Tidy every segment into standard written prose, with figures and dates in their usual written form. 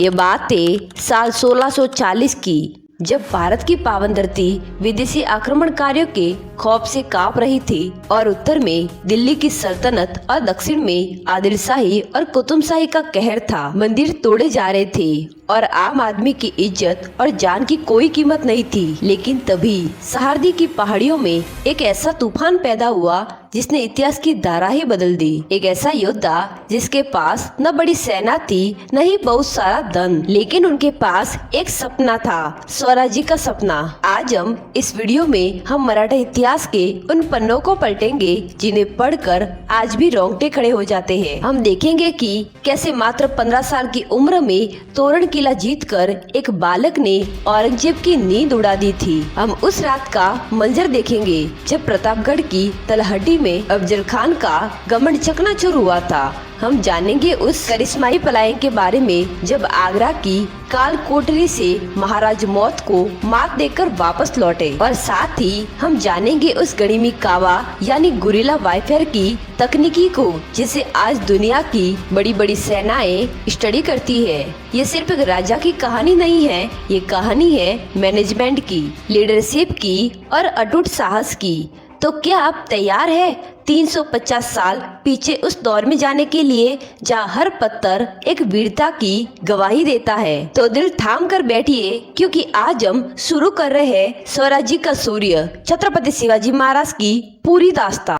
ये बात है साल 1640 की, जब भारत की पावन धरती विदेशी आक्रमणकारियों के खौफ से कांप रही थी और उत्तर में दिल्ली की सल्तनत और दक्षिण में आदिलशाही और कुतुबशाही का कहर था। मंदिर तोड़े जा रहे थे और आम आदमी की इज्जत और जान की कोई कीमत नहीं थी। लेकिन तभी सहारदी की पहाड़ियों में एक ऐसा तूफान पैदा हुआ जिसने इतिहास की धारा ही बदल दी। एक ऐसा योद्धा जिसके पास न बड़ी सेना थी न ही बहुत सारा धन, लेकिन उनके पास एक सपना था, स्वराज्य का सपना। आज हम इस वीडियो में हम मराठा इतिहास के उन पन्नों को पलटेंगे जिन्हें पढ़कर आज भी रोंगटे खड़े हो जाते हैं। हम देखेंगे कि कैसे मात्र 15 साल की उम्र में तोरण किला जीतकर एक बालक ने औरंगजेब की नींद उड़ा दी थी। हम उस रात का मंजर देखेंगे जब प्रतापगढ़ की तलहटी में अफजल खान का घमंड चकनाचूर हुआ था। हम जानेंगे उस करिश्माई पलायन के बारे में जब आगरा की काल कोठरी से महाराज मौत को मात देकर वापस लौटे, और साथ ही हम जानेंगे उस गणिमी कावा यानी गुरिल्ला वारफेयर की तकनीकी को जिसे आज दुनिया की बड़ी बड़ी सेनाएं स्टडी करती है। ये सिर्फ एक राजा की कहानी नहीं है, ये कहानी है मैनेजमेंट की, लीडरशिप की और अटूट साहस की। तो क्या आप तैयार है 350 साल पीछे उस दौर में जाने के लिए जहाँ हर पत्थर एक वीरता की गवाही देता है? तो दिल थाम कर बैठिए, क्योंकि आज हम शुरू कर रहे हैं स्वराज्य का सूर्य, छत्रपति शिवाजी महाराज की पूरी दास्तान।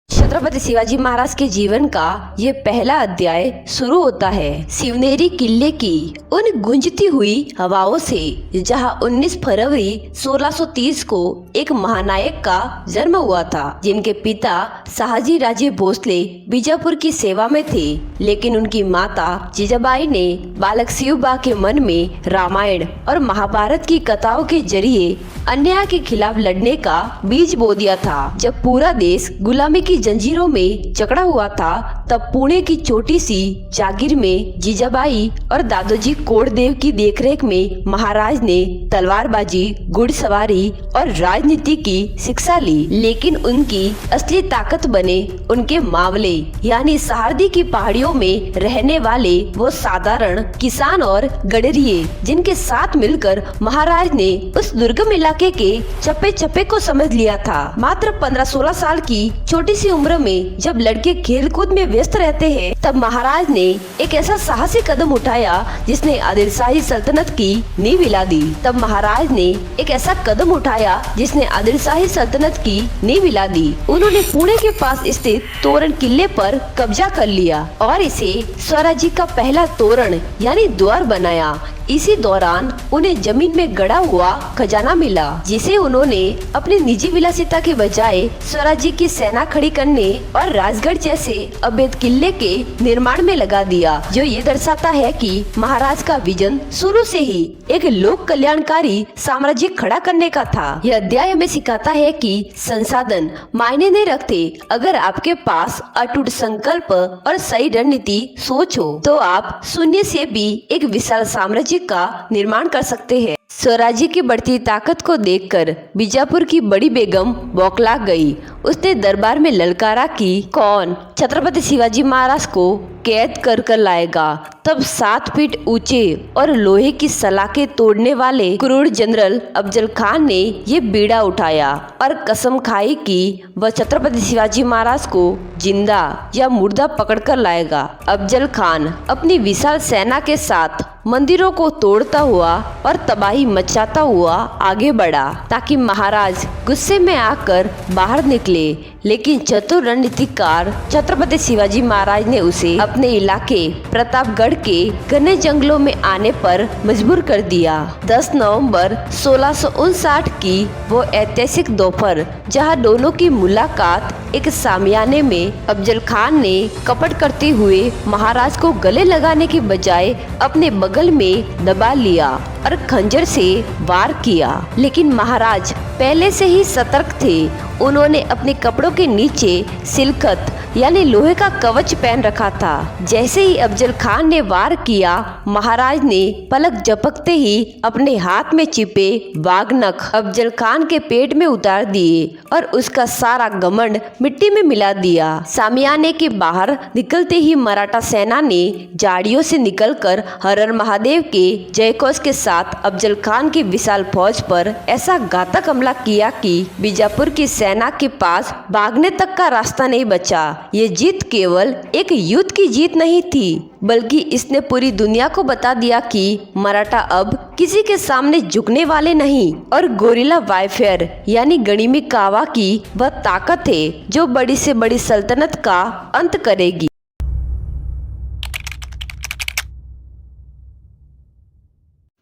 छत्रपति शिवाजी महाराज के जीवन का ये पहला अध्याय शुरू होता है शिवनेरी किले की उन गूंजती हुई हवाओं से, जहां 19 फरवरी 1630 को एक महानायक का जन्म हुआ था, जिनके पिता शहाजी राजे भोसले बीजापुर की सेवा में थे। लेकिन उनकी माता जिजाबाई ने बालक शिवबा के मन में रामायण और महाभारत की कथाओं के जरिए अन्याय के खिलाफ लड़ने का बीज बो दिया था। जब पूरा देश गुलामी की जंजीरों में जकड़ा हुआ था, तब पुणे की छोटी सी जागीर में जिजाबाई और दादोजी कोंडदेव की देखरेख में महाराज ने तलवारबाजी, घुड़सवारी और राजनीति की शिक्षा ली। लेकिन उनकी असली ताकत बने उनके मावले यानी सहारदी की पहाड़ियों में रहने वाले वो साधारण किसान और गडरिये, जिनके साथ मिलकर महाराज ने उस दुर्गम इलाके के चप्पे चप्पे को समझ लिया था। मात्र 15-16 साल की छोटी सी उम्र में जब लड़के खेलकूद में व्यस्त रहते हैं, तब महाराज ने एक ऐसा साहसी कदम उठाया जिसने आदिलशाही सल्तनत की नींव हिला दी। तब महाराज ने एक ऐसा कदम उठाया जिसने आदिलशाही सल्तनत की नींव हिला दी। उन्होंने पुणे के पास स्थित तोरण किले पर कब्जा कर लिया और इसे स्वराज्य का पहला तोरण यानी द्वार बनाया। इसी दौरान उन्हें जमीन में गड़ा हुआ खजाना मिला, जिसे उन्होंने अपनी निजी विलासिता के बजाय स्वराज्य की सेना खड़ी करने और राजगढ़ जैसे अवैध किले के निर्माण में लगा दिया, जो ये दर्शाता है कि महाराज का विजन शुरू से ही एक लोक कल्याणकारी साम्राज्य खड़ा करने का था। यह अध्याय हमें सिखाता है कि संसाधन मायने नहीं रखते। अगर आपके पास अटूट संकल्प और सही रणनीति सोच हो, तो आप शून्य से भी एक विशाल साम्राज्य का निर्माण कर सकते हैं। स्वराज्य की बढ़ती ताकत को देखकर बीजापुर की बड़ी बेगम बौखला गई। उसने दरबार में ललकारा कि कौन छत्रपति शिवाजी महाराज को कैद कर लाएगा। तब 7 फीट ऊंचे और लोहे की सलाखें तोड़ने वाले क्रूर जनरल अफजल खान ने ये बीड़ा उठाया और कसम खाई कि वह छत्रपति शिवाजी महाराज को जिंदा या मुर्दा पकड़कर लाएगा। अफजल खान अपनी विशाल सेना के साथ मंदिरों को तोड़ता हुआ और तबाही मचाता हुआ आगे बढ़ा, ताकि महाराज गुस्से में आकर बाहर निकले। लेकिन चतुर रणनीतिकार छत्रपति शिवाजी महाराज ने उसे अपने इलाके प्रतापगढ़ के घने जंगलों में आने पर मजबूर कर दिया। 10 नवंबर 1659 की वो ऐतिहासिक दोपहर, जहां दोनों की मुलाकात एक सामियाने में अफजल खान ने कपट करते हुए महाराज को गले लगाने के बजाय अपने बगल में दबा लिया और खंजर से वार किया। लेकिन महाराज पहले से ही सतर्क थे। उन्होंने अपने कपड़ों के नीचे सिलखत यानी लोहे का कवच पहन रखा था। जैसे ही अफजल खान ने वार किया, महाराज ने पलक झपकते ही अपने हाथ में छिपे वाघनख अफजल खान के पेट में उतार दिए और उसका सारा घमंड मिट्टी में मिला दिया। सामियाने के बाहर निकलते ही मराठा सेना ने झाड़ियों से निकलकर हर हर महादेव के जयघोष के साथ अफजल खान की विशाल फौज पर ऐसा घातक हमला किया कि बीजापुर की सेना के पास भागने तक का रास्ता नहीं बचा। ये जीत केवल एक युद्ध की जीत नहीं थी, बल्कि इसने पूरी दुनिया को बता दिया कि मराठा अब किसी के सामने झुकने वाले नहीं और गोरिल्ला वारफेयर यानी गणिमी कावा की वह ताकत है जो बड़ी से बड़ी सल्तनत का अंत करेगी।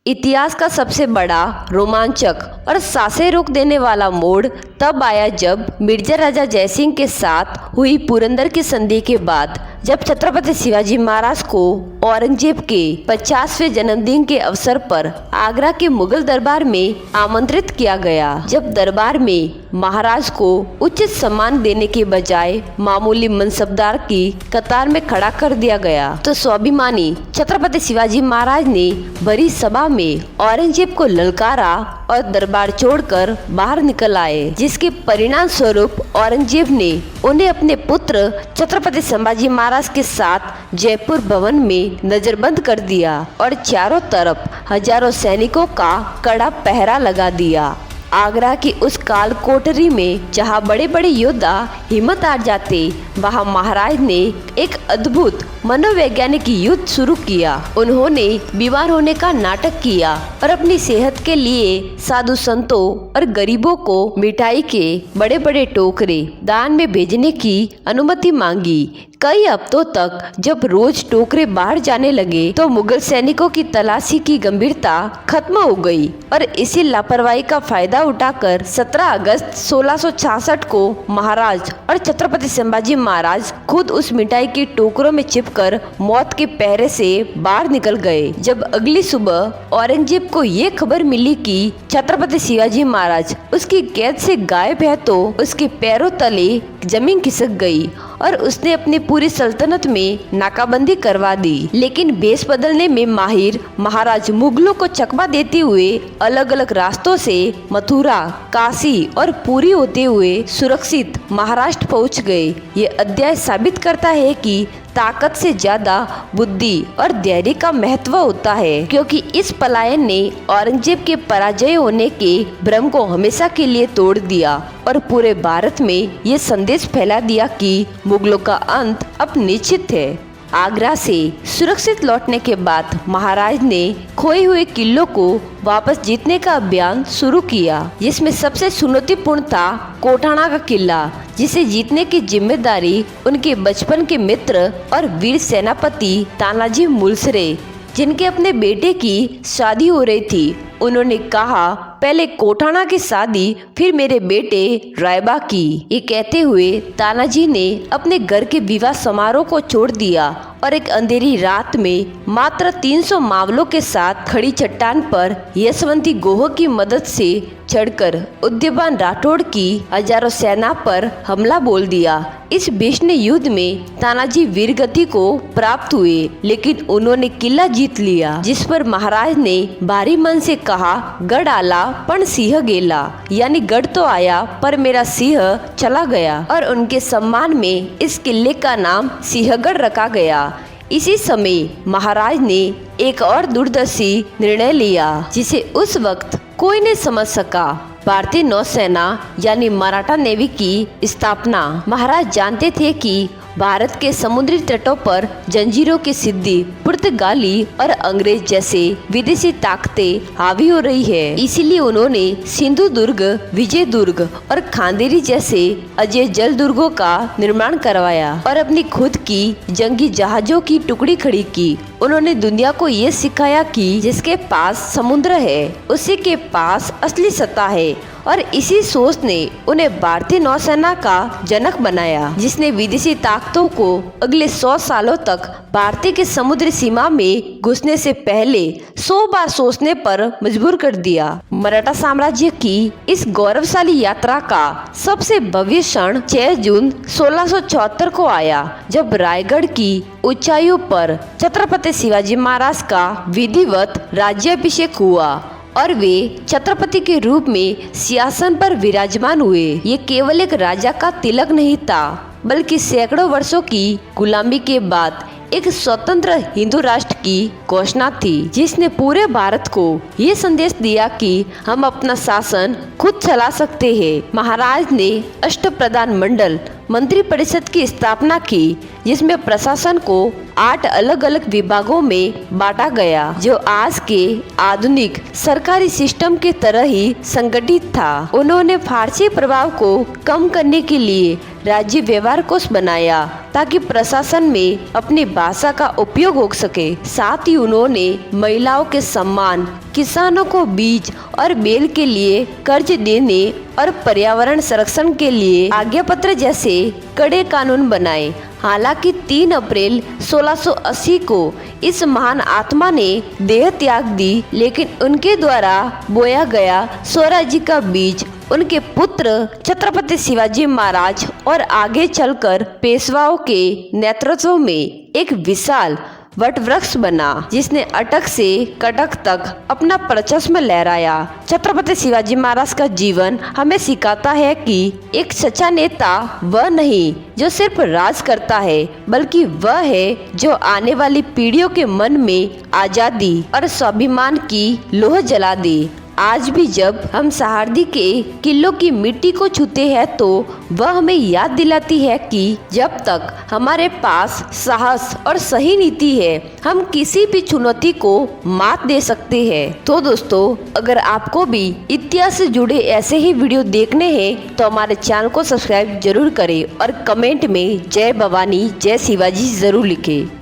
इतिहास का सबसे बड़ा रोमांचक और सांसें रोक देने वाला मोड़ तब आया जब मिर्जा राजा जयसिंह के साथ हुई पुरंदर की संधि के बाद, जब छत्रपति शिवाजी महाराज को औरंगजेब के 50वें जन्मदिन के अवसर पर आगरा के मुगल दरबार में आमंत्रित किया गया। जब दरबार में महाराज को उचित सम्मान देने के बजाय मामूली मनसबदार की कतार में खड़ा कर दिया गया, तो स्वाभिमानी छत्रपति शिवाजी महाराज ने भरी सभा में औरंगजेब को ललकारा और दरबार छोड़कर बाहर निकल आए, जिसके परिणाम स्वरूप औरंगजेब ने उन्हें अपने पुत्र छत्रपति संभाजी महाराज के साथ जयपुर भवन में नजरबंद कर दिया और चारों तरफ हजारों सैनिकों का कड़ा पहरा लगा दिया। आगरा की उस काल कोठरी में जहां बड़े बड़े योद्धा हिम्मत हार जाते, वहां महाराज ने एक अद्भुत मनोवैज्ञानिक युद्ध शुरू किया। उन्होंने बीमार होने का नाटक किया और अपनी सेहत के लिए साधु संतों और गरीबों को मिठाई के बड़े बड़े टोकरे दान में भेजने की अनुमति मांगी। कई हफ्तों तक जब रोज टोकरे बाहर जाने लगे तो मुगल सैनिकों की तलाशी की गंभीरता खत्म हो गई और इसी लापरवाही का फायदा उठाकर 17 अगस्त 1666 को महाराज और छत्रपति संभाजी महाराज खुद उस मिठाई के टोकरों में छिपकर मौत के पहरे से बाहर निकल गए। जब अगली सुबह औरंगजेब को ये खबर मिली कि छत्रपति शिवाजी महाराज उसकी कैद से गायब है, तो उसके पैरों तले जमीन खिसक गई और उसने अपनी पूरी सल्तनत में नाकाबंदी करवा दी। लेकिन भेष बदलने में माहिर महाराज मुगलों को चकमा देते हुए अलग अलग रास्तों से मथुरा, काशी और पुरी होते हुए सुरक्षित महाराष्ट्र पहुंच गए। ये अध्याय साबित करता है कि ताकत से ज्यादा बुद्धि और धैर्य का महत्व होता है, क्योंकि इस पलायन ने औरंगजेब के पराजय होने के भ्रम को हमेशा के लिए तोड़ दिया और पूरे भारत में ये संदेश फैला दिया कि मुगलों का अंत अब निश्चित है। आगरा से सुरक्षित लौटने के बाद महाराज ने खोए हुए किलों को वापस जीतने का अभियान शुरू किया, जिसमें सबसे चुनौतीपूर्ण था कोठाना का किला, जिसे जीतने की जिम्मेदारी उनके बचपन के मित्र और वीर सेनापति तानाजी मुलसरे, जिनके अपने बेटे की शादी हो रही थी, उन्होंने कहा, पहले कोठाना की शादी फिर मेरे बेटे रायबा की। ये कहते हुए तानाजी ने अपने घर के विवाह समारोह को छोड़ दिया और एक अंधेरी रात में मात्र 300 मावलों के साथ खड़ी चट्टान पर यशवंती गोह की मदद से चढ़कर उद्यमान राठौड़ की हजारों सेना पर हमला बोल दिया। इस भीषण युद्ध में तानाजी वीरगति को प्राप्त हुए, लेकिन उन्होंने किला जीत लिया, जिस पर महाराज ने भारी मन से कहा, गढ़ आला पण सिंह गेला, यानी गढ़ तो आया पर मेरा सिंह चला गया, और उनके सम्मान में इस किले का नाम सिंहगढ़ रखा गया। इसी समय महाराज ने एक और दूरदर्शी निर्णय लिया, जिसे उस वक्त कोई नहीं समझ सका। भारतीय नौसेना यानी मराठा नेवी की स्थापना। महाराज जानते थे कि भारत के समुद्री तटों पर जंजीरों की सिद्धि पुर्तगाली और अंग्रेज जैसे विदेशी ताकतें हावी हो रही है, इसीलिए उन्होंने सिंधु दुर्ग, विजय दुर्ग और खांदेरी जैसे अजय जल दुर्गों का निर्माण करवाया और अपनी खुद की जंगी जहाजों की टुकड़ी खड़ी की। उन्होंने दुनिया को ये सिखाया कि जिसके पास समुद्र है उसी के पास असली सत्ता है और इसी सोच ने उन्हें भारतीय नौसेना का जनक बनाया, जिसने विदेशी ताकतों को अगले 100 सालों तक भारतीय के समुद्री सीमा में घुसने से पहले 100 बार सोचने पर मजबूर कर दिया। मराठा साम्राज्य की इस गौरवशाली यात्रा का सबसे भव्य क्षण 6 जून 1674 को आया, जब रायगढ़ की ऊंचाइयों पर छत्रपति शिवाजी महाराज का विधिवत राज्याभिषेक हुआ और वे छत्रपति के रूप में सिंहासन पर विराजमान हुए। ये केवल एक राजा का तिलक नहीं था, बल्कि सैकड़ों वर्षों की गुलामी के बाद एक स्वतंत्र हिंदू राष्ट्र की घोषणा थी, जिसने पूरे भारत को ये संदेश दिया कि हम अपना शासन खुद चला सकते हैं। महाराज ने अष्टप्रधान मंडल मंत्री परिषद की स्थापना की, जिसमें प्रशासन को 8 अलग अलग विभागों में बांटा गया, जो आज के आधुनिक सरकारी सिस्टम के तरह ही संगठित था। उन्होंने फारसी प्रभाव को कम करने के लिए राज्य व्यवहार कोष बनाया, ताकि प्रशासन में अपनी भाषा का उपयोग हो सके। साथ ही उन्होंने महिलाओं के सम्मान, किसानों को बीज और बेल के लिए कर्ज देने और पर्यावरण संरक्षण के लिए आज्ञा पत्र जैसे कड़े कानून बनाए। हालांकि 3 अप्रैल 1680 को इस महान आत्मा ने देह त्याग दी, लेकिन उनके द्वारा बोया गया स्वराज्य का बीज उनके पुत्र छत्रपति शिवाजी महाराज और आगे चलकर पेशवाओं के नेतृत्व में एक विशाल वटवृक्ष बना, जिसने अटक से कटक तक अपना परचम लहराया। छत्रपति शिवाजी महाराज का जीवन हमें सिखाता है कि एक सच्चा नेता वह नहीं जो सिर्फ राज करता है, बल्कि वह है जो आने वाली पीढ़ियों के मन में आजादी और स्वाभिमान की लोह जला दे। आज भी जब हम सहारदी के किलों की मिट्टी को छूते हैं, तो वह हमें याद दिलाती है कि जब तक हमारे पास साहस और सही नीति है, हम किसी भी चुनौती को मात दे सकते हैं। तो दोस्तों, अगर आपको भी इतिहास से जुड़े ऐसे ही वीडियो देखने हैं, तो हमारे चैनल को सब्सक्राइब जरूर करें और कमेंट में जय भवानी जय शिवाजी जरूर लिखें।